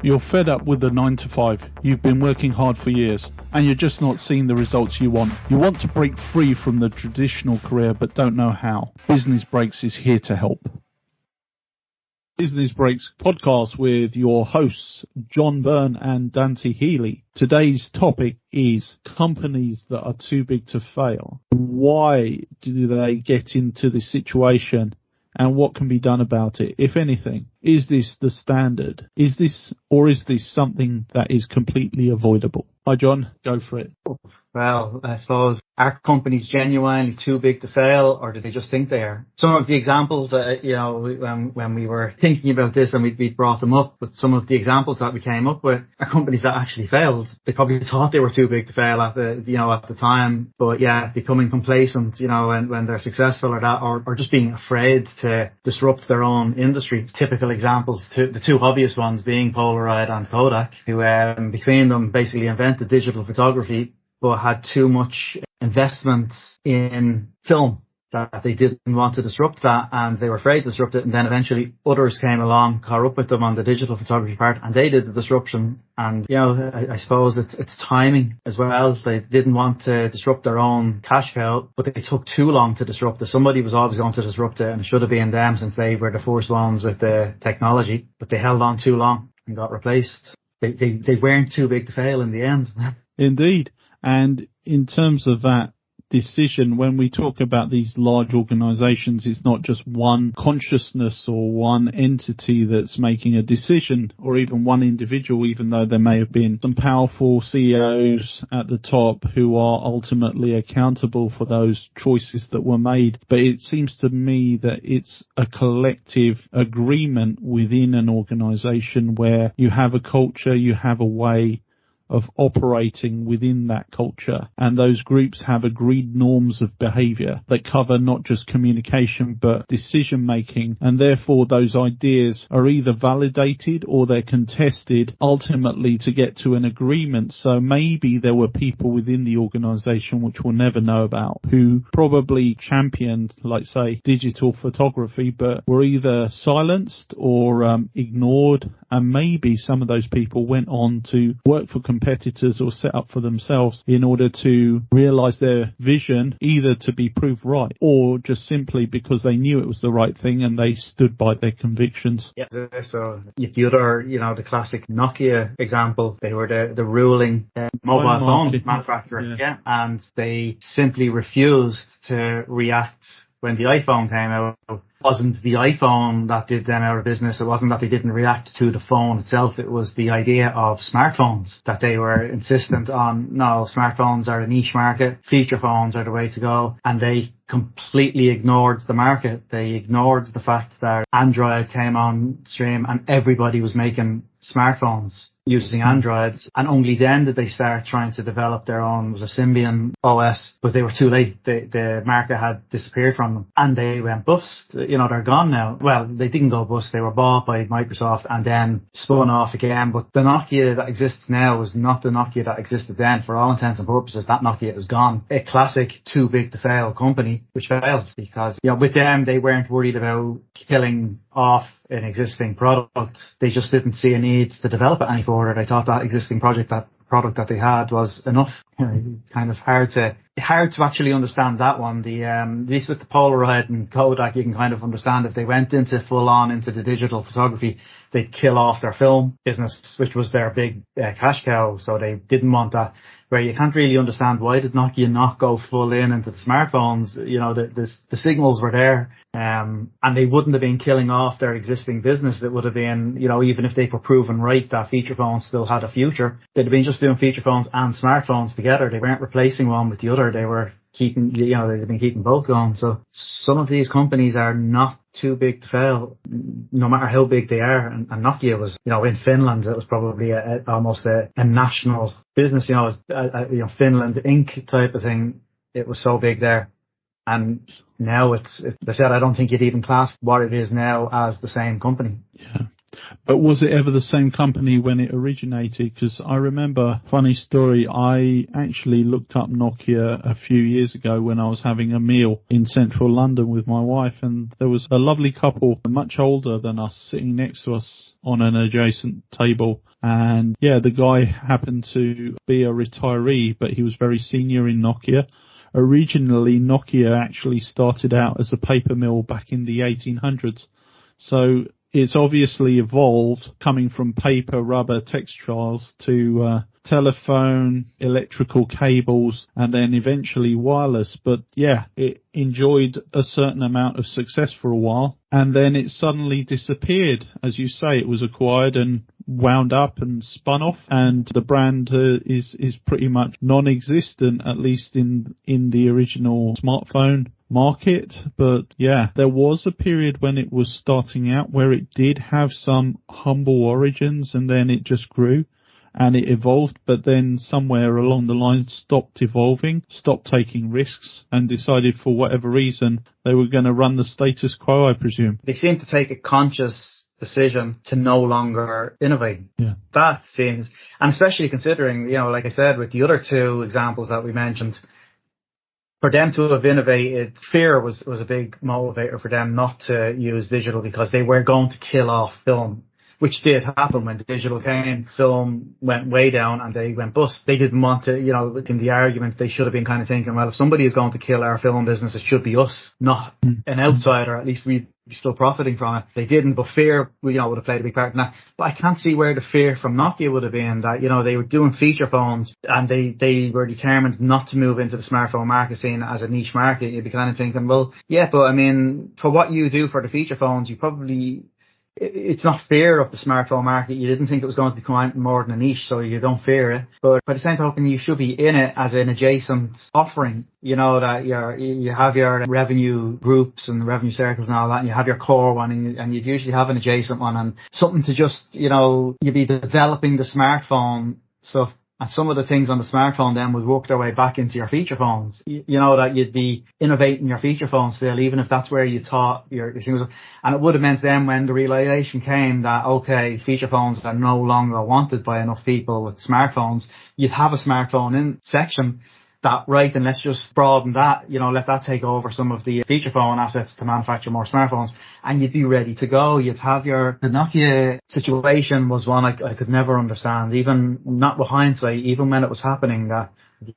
You're fed up with the 9 to 5. You've been working hard for years and you're just not seeing the results you want. You want to break free from the traditional career but don't know how. Business Breaks is here to help. Business Breaks podcast with your hosts, John Byrne and Dante Healy. Today's topic is companies that are too big to fail. Why do they get into this situation? And what can be done about it, if anything? Is this the standard? Is this something that is completely avoidable? Hi, John. Go for it. Well, I suppose, are companies genuinely too big to fail, or do they just think they are? Some of the examples, when we were thinking about this and we brought them up, with some of the examples that we came up with are companies that actually failed. They probably thought they were too big to fail at the time, but yeah, becoming complacent, when they're successful or that, or just being afraid to disrupt their own industry. Typical examples, the two obvious ones being Polaroid and Kodak, who between them basically invented digital photography, but had too much investment in film that they didn't want to disrupt that, and they were afraid to disrupt it. And then eventually others came along, caught up with them on the digital photography part, and they did the disruption. And, I suppose it's timing as well. They didn't want to disrupt their own cash cow, but they took too long to disrupt it. Somebody was always going to disrupt it, and it should have been them, since they were the first ones with the technology, but they held on too long and got replaced. They weren't too big to fail in the end. Indeed. And in terms of that decision, when we talk about these large organizations, it's not just one consciousness or one entity that's making a decision, or even one individual, even though there may have been some powerful CEOs at the top who are ultimately accountable for those choices that were made. But it seems to me that it's a collective agreement within an organization where you have a culture, you have a way of operating within that culture, and those groups have agreed norms of behavior that cover not just communication but decision making, and therefore those ideas are either validated or they're contested ultimately to get to an agreement. So maybe there were people within the organization, which we'll never know about, who probably championed, like say, digital photography, but were either silenced or ignored, and maybe some of those people went on to work for competitors or set up for themselves in order to realize their vision, either to be proved right or just simply because they knew it was the right thing and they stood by their convictions. Yeah, so the other, the classic Nokia example, they were the ruling mobile phone manufacturer, and they simply refused to react when the iPhone came out. It wasn't the iPhone that did them out of business. It wasn't that they didn't react to the phone itself. It was the idea of smartphones that they were insistent on. No, smartphones are a niche market. Feature phones are the way to go. And they completely ignored the market. They ignored the fact that Android came on stream and everybody was making smartphones using Androids, and only then did they start trying to develop their own. It was a Symbian OS, but they were too late. The market had disappeared from them and they went bust. They're gone now. Well, they didn't go bust. They were bought by Microsoft and then spun off again. But the Nokia that exists now is not the Nokia that existed then. For all intents and purposes, that Nokia is gone. A classic too big to fail company, which failed because, with them, they weren't worried about killing off an existing product. They just didn't see a need to develop it any further. They thought that existing product that they had was enough. Kind of hard to actually understand that one. At least with the Polaroid and Kodak, you can kind of understand if they went into full on into the digital photography, they'd kill off their film business, which was their big cash cow. So they didn't want that. Where you can't really understand, why did Nokia not go full into the smartphones? The signals were there, and they wouldn't have been killing off their existing business. It would have been, even if they were proven right that feature phones still had a future, they'd have been just doing feature phones and smartphones together. They weren't replacing one with the other. They were keeping, they've been keeping both going. So some of these companies are not too big to fail, no matter how big they are. And Nokia was, in Finland, it was probably almost a national business, it was Finland Inc. type of thing. It was so big there. And now they said, I don't think you'd even class what it is now as the same company. Yeah. But was it ever the same company when it originated? Because I remember, funny story, I actually looked up Nokia a few years ago when I was having a meal in central London with my wife, and there was a lovely couple, much older than us, sitting next to us on an adjacent table. And yeah, the guy happened to be a retiree, but he was very senior in Nokia. Originally, Nokia actually started out as a paper mill back in the 1800s. So it's obviously evolved coming from paper, rubber, textiles to telephone, electrical cables, and then eventually wireless. But yeah, it enjoyed a certain amount of success for a while, and then it suddenly disappeared. As you say, it was acquired and wound up and spun off, and the brand is pretty much non-existent, at least in the original smartphone market. But yeah, there was a period when it was starting out where it did have some humble origins, and then it just grew and it evolved, but then somewhere along the line stopped evolving, stopped taking risks, and decided for whatever reason they were going to run the status quo, I presume. They seem to take a conscious decision to no longer innovate. Yeah. That seems, and especially considering, like I said, with the other two examples that we mentioned, for them to have innovated, fear was a big motivator for them not to use digital, because they were going to kill off film, which did happen when digital came. Film went way down and they went bust. They didn't want to, in the argument, they should have been kind of thinking, well, if somebody is going to kill our film business, it should be us, not an outsider. At least we'd be still profiting from it. They didn't, but fear, would have played a big part in that. But I can't see where the fear from Nokia would have been that, they were doing feature phones and they were determined not to move into the smartphone market scene as a niche market. You'd be kind of thinking, well, yeah, but I mean, for what you do for the feature phones, you probably, it's not fear of the smartphone market. You didn't think it was going to become more than a niche, so you don't fear it. But by the same token, you should be in it as an adjacent offering. That you have your revenue groups and revenue circles and all that, and you have your core one, and you'd usually have an adjacent one and something to just, you'd be developing the smartphone stuff. And some of the things on the smartphone then would work their way back into your feature phones. That you'd be innovating your feature phone still, even if that's where you thought your thing was. And it would have meant then when the realization came that, okay, feature phones are no longer wanted by enough people with smartphones, you'd have a smartphone in section that, right, and let's just broaden that, let that take over some of the feature phone assets to manufacture more smartphones, and you'd be ready to go. You'd have the Nokia situation was one I could never understand, even not with hindsight, even when it was happening, that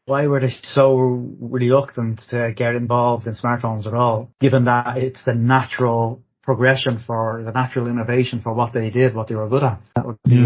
why were they so reluctant to get involved in smartphones at all, given that it's the natural progression for the natural innovation for what they did, what they were good at. That would be,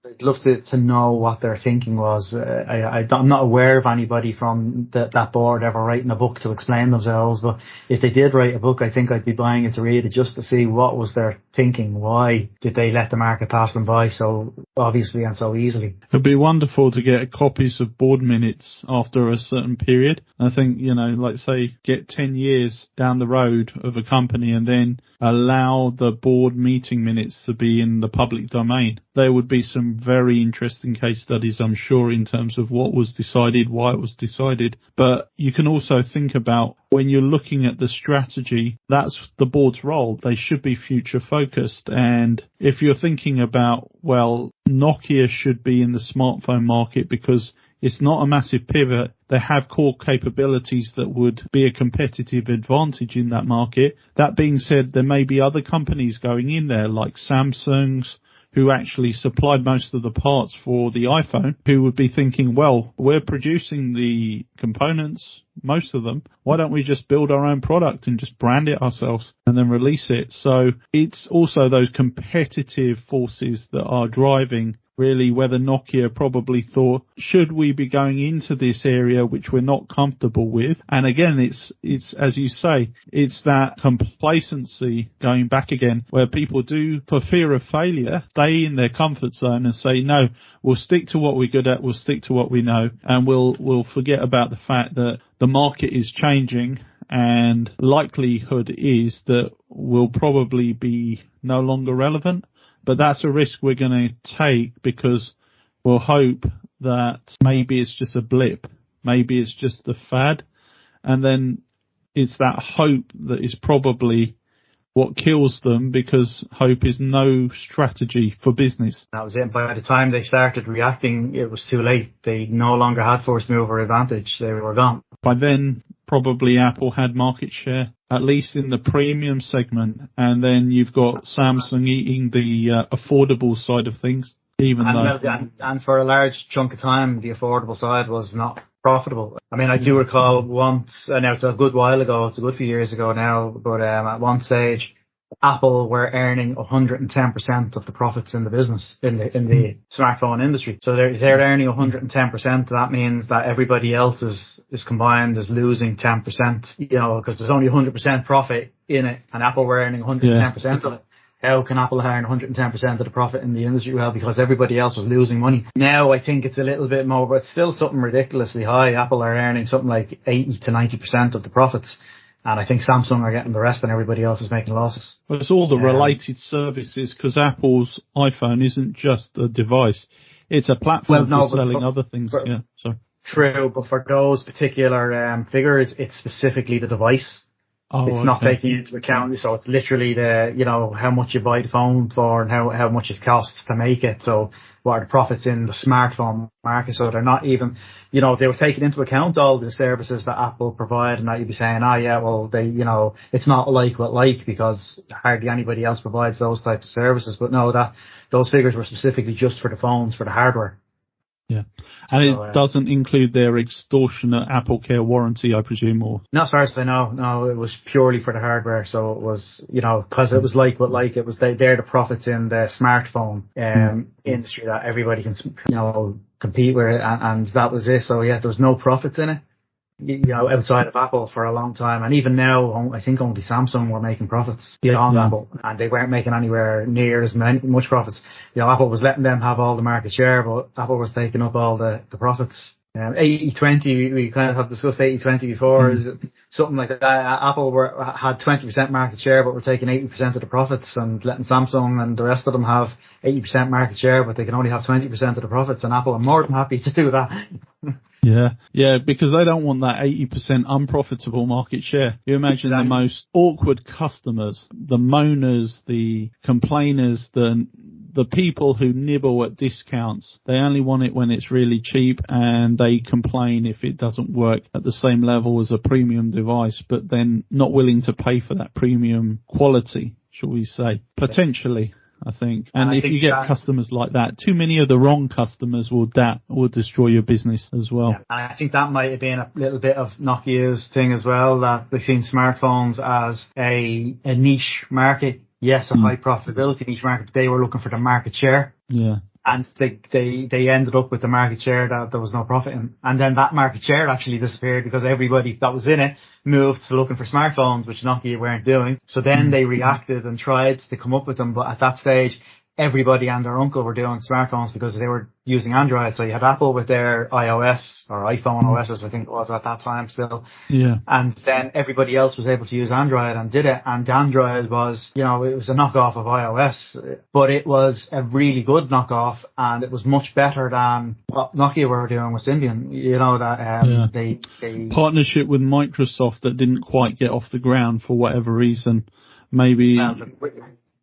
I'd love to know what their thinking was. I'm not aware of anybody from that board ever writing a book to explain themselves, but if they did write a book, I think I'd be buying it to read it just to see what was their thinking. Why did they let the market pass them by so obviously and so easily? It'd be wonderful to get copies of board minutes after a certain period. I think, like say, get 10 years down the road of a company and then allow the board meeting minutes to be in the public domain. There would be some very interesting case studies, I'm sure, in terms of what was decided, why it was decided. But you can also think about when you're looking at the strategy, that's the board's role. They should be future focused. And if you're thinking about, well, Nokia should be in the smartphone market because it's not a massive pivot. They have core capabilities that would be a competitive advantage in that market. That being said, there may be other companies going in there like Samsung's, who actually supplied most of the parts for the iPhone, who would be thinking, well, we're producing the components, most of them. Why don't we just build our own product and just brand it ourselves and then release it? So it's also those competitive forces that are driving really whether Nokia probably thought, should we be going into this area which we're not comfortable with? And again, it's as you say, it's that complacency going back again where people do, for fear of failure, stay in their comfort zone and say, no, we'll stick to what we're good at, we'll stick to what we know, and we'll forget about the fact that the market is changing and likelihood is that we'll probably be no longer relevant. But that's a risk we're going to take because we'll hope that maybe it's just a blip. Maybe it's just the fad. And then it's that hope that is probably what kills them, because hope is no strategy for business. That was it. By the time they started reacting, it was too late. They no longer had first mover advantage. They were gone. By then, probably Apple had market share. at least in the premium segment, and then you've got Samsung eating the affordable side of things. And for a large chunk of time, the affordable side was not profitable. I mean, I do recall once, and now it's a good while ago, it's a good few years ago now, but at one stage, Apple were earning 110% of the profits in the business, in the smartphone industry. So they're earning 110%. That means that everybody else is combined is losing 10%, because there's only 100% profit in it, and Apple were earning 110% of it. How can Apple earn 110% of the profit in the industry? Well, because everybody else was losing money. Now I think it's a little bit more, but it's still something ridiculously high. Apple are earning something like 80 to 90% of the profits. And I think Samsung are getting the rest and everybody else is making losses. Well, it's all the related services, because Apple's iPhone isn't just a device. It's a platform for selling other things. True, but for those particular figures, it's specifically the device. It's not taking into account, so it's literally how much you buy the phone for and how much it costs to make it. So what are the profits in the smartphone market? So they're not even, they were taking into account all the services that Apple provide, and that you'd be saying, it's not like what like, because hardly anybody else provides those types of services. But no, those figures were specifically just for the phones, for the hardware. Yeah. And it doesn't include their extortionate Apple Care warranty, I presume, or? Not as far as I know. No, it was purely for the hardware. So it was, because it was like what like, it was they're the profits in the smartphone industry that everybody can, compete with, and that was it. So yeah, there was no profits in it, outside of Apple for a long time. And even now, I think only Samsung were making profits beyond Apple, and they weren't making anywhere near as much profits. Apple was letting them have all the market share, but Apple was taking up all the profits. 80-20, we kind of have discussed 80-20 before, something like that. Apple had 20% market share, but were taking 80% of the profits and letting Samsung and the rest of them have 80% market share, but they can only have 20% of the profits, and Apple are more than happy to do that. Yeah, because they don't want that 80% unprofitable market share. You imagine the most awkward customers, the moaners, the complainers, the people who nibble at discounts. They only want it when it's really cheap, and they complain if it doesn't work at the same level as a premium device, but then not willing to pay for that premium quality, shall we say, potentially. I think. And if you get customers like that, too many of the wrong customers will destroy your business as well. Yeah. And I think that might have been a little bit of Nokia's thing as well, that they've seen smartphones as a niche market. Yes, a high profitability niche market, but they were looking for the market share. Yeah. And they ended up with the market share that there was no profit in. And then that market share actually disappeared because everybody that was in it moved to looking for smartphones, which Nokia weren't doing. So then they reacted and tried to come up with them. But at that stage, everybody and their uncle were doing smartphones because they were using Android. So you had Apple with their iOS or iPhone OS, I think it was at that time still. Yeah. And then everybody else was able to use Android and did it. And Android was, it was a knockoff of iOS, but it was a really good knockoff, and it was much better than what Nokia were doing with Symbian. They partnership with Microsoft that didn't quite get off the ground for whatever reason. Maybe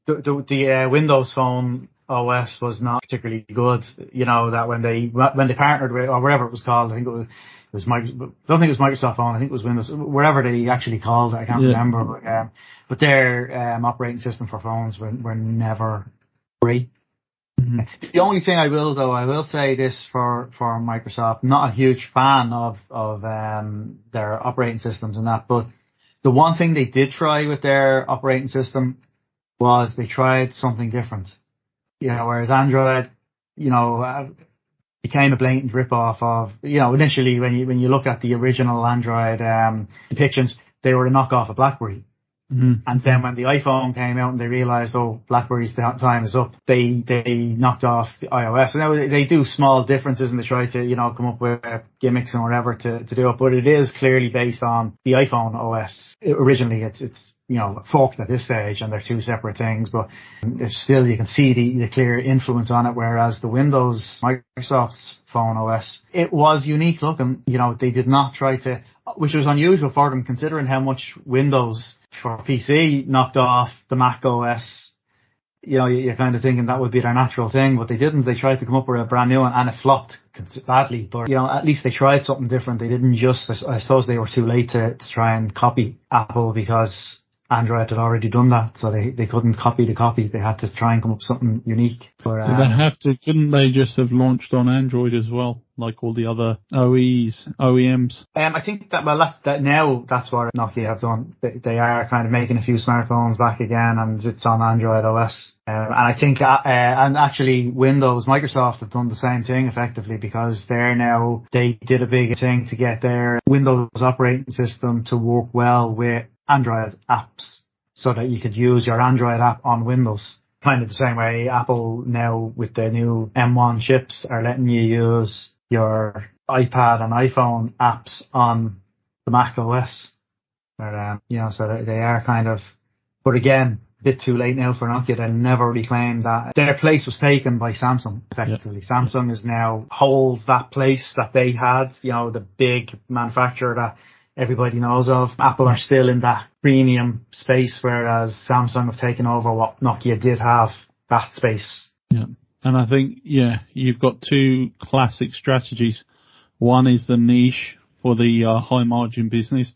the Windows Phone OS was not particularly good. That when they partnered with, or whatever it was called, I think it was Microsoft. I don't think it was Microsoft Phone. I think it was Windows, whatever they actually called it. I can't remember. But their operating system for phones were never great. Mm-hmm. The only thing I will say this for Microsoft, not a huge fan of their operating systems and that, but the one thing they did try with their operating system was they tried something different. Whereas Android, became a blatant rip-off of, initially when you look at the original Android depictions, they were a knockoff of BlackBerry. Mm-hmm. And then when the iPhone came out and they realized, BlackBerry's time is up, they knocked off the iOS. And now they do small differences and they try to, come up with gimmicks and whatever to do it. But it is clearly based on the iPhone OS. Originally, it's forked at this stage, and they're two separate things, but still you can see the clear influence on it, whereas the Microsoft's phone OS, it was unique looking. They did not try to, which was unusual for them considering how much Windows for PC knocked off the Mac OS. you're kind of thinking that would be their natural thing, but they didn't. They tried to come up with a brand new one and it flopped badly. But, at least they tried something different. They didn't just, I suppose they were too late to try and copy Apple because Android had already done that, so they couldn't copy the copy. They had to try and come up with something unique. But, couldn't they just have launched on Android as well, like all the other OEMs? I think that's what Nokia have done. They are kind of making a few smartphones back again, and it's on Android OS. And I think, and actually Microsoft have done the same thing effectively, because they did a big thing to get their Windows operating system to work well with Android apps, so that you could use your Android app on Windows. Kind of the same way Apple now with the new M1 chips are letting you use your iPad and iPhone apps on the Mac OS. But, so they are kind of, but again, a bit too late now for Nokia. They never really claimed that their place was taken by Samsung, effectively. Yeah. Samsung is now holds that place that they had, the big manufacturer that everybody knows of. Apple are still in that premium space, whereas Samsung have taken over what Nokia did have, that space. Yeah. And I think, you've got two classic strategies. One is the niche for the high margin business,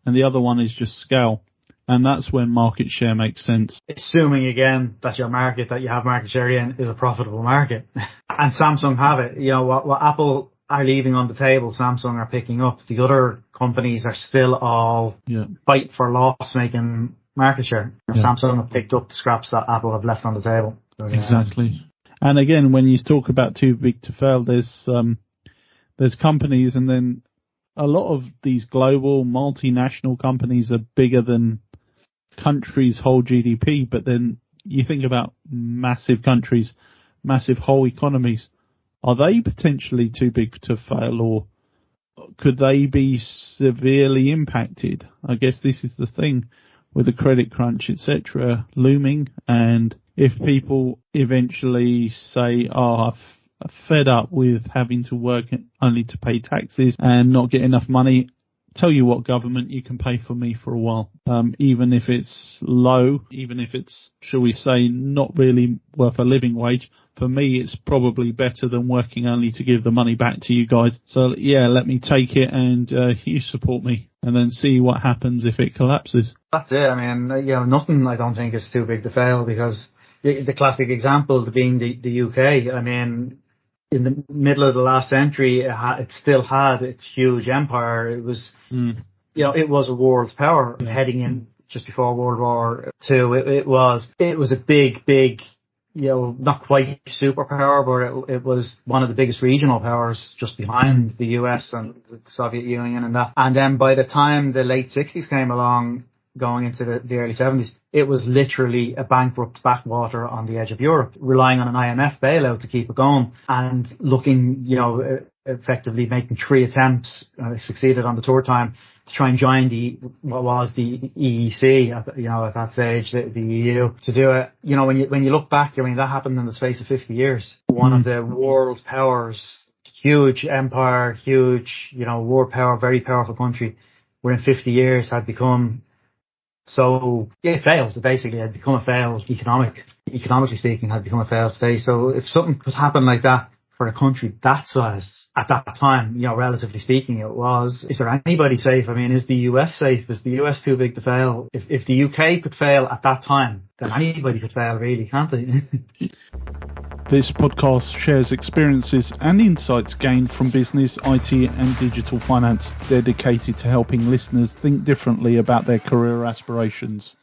and the other one is just scale. And that's when market share makes sense. Assuming, again, that your market that you have market share in is a profitable market. And Samsung have it. What Apple are leaving on the table, Samsung are picking up. The other companies are still all fighting for loss-making market share. Yeah. Samsung have picked up the scraps that Apple have left on the table. So, exactly. And again, when you talk about too big to fail, there's companies, and then a lot of these global multinational companies are bigger than countries' whole GDP. But then you think about massive countries, massive whole economies. Are they potentially too big to fail, or could they be severely impacted? I guess this is the thing with the credit crunch, etc., looming. And if people eventually say, I'm fed up with having to work only to pay taxes and not get enough money, tell you what, government, you can pay for me for a while. Even if it's low, even if it's, shall we say, not really worth a living wage, for me, it's probably better than working only to give the money back to you guys. So, let me take it and you support me, and then see what happens if it collapses. That's it. I mean, nothing I don't think is too big to fail, because the classic example being the UK. I mean, in the middle of the last century, it still had its huge empire. It was, it was a world power heading in just before World War II. It was a big, not quite superpower, but it was one of the biggest regional powers just behind the US and the Soviet Union and that. And then by the time the late 60s came along, going into the early 70s, it was literally a bankrupt backwater on the edge of Europe, relying on an IMF bailout to keep it going, and looking, effectively making 3 attempts, succeeded on the third time, to try and join what was the EEC at that stage, the EU, to do it. When you look back, I mean, that happened in the space of 50 years. One of the world's powers, huge empire, huge, world power, very powerful country, within 50 years had become it failed. Basically, it had become a failed economically speaking, had become a failed state. So if something could happen like that for a country that size at that time, relatively speaking, it was. Is there anybody safe? I mean, is the US safe? Is the US too big to fail? If the UK could fail at that time, then anybody could fail, really, can't they? This podcast shares experiences and insights gained from business, IT and digital finance, dedicated to helping listeners think differently about their career aspirations.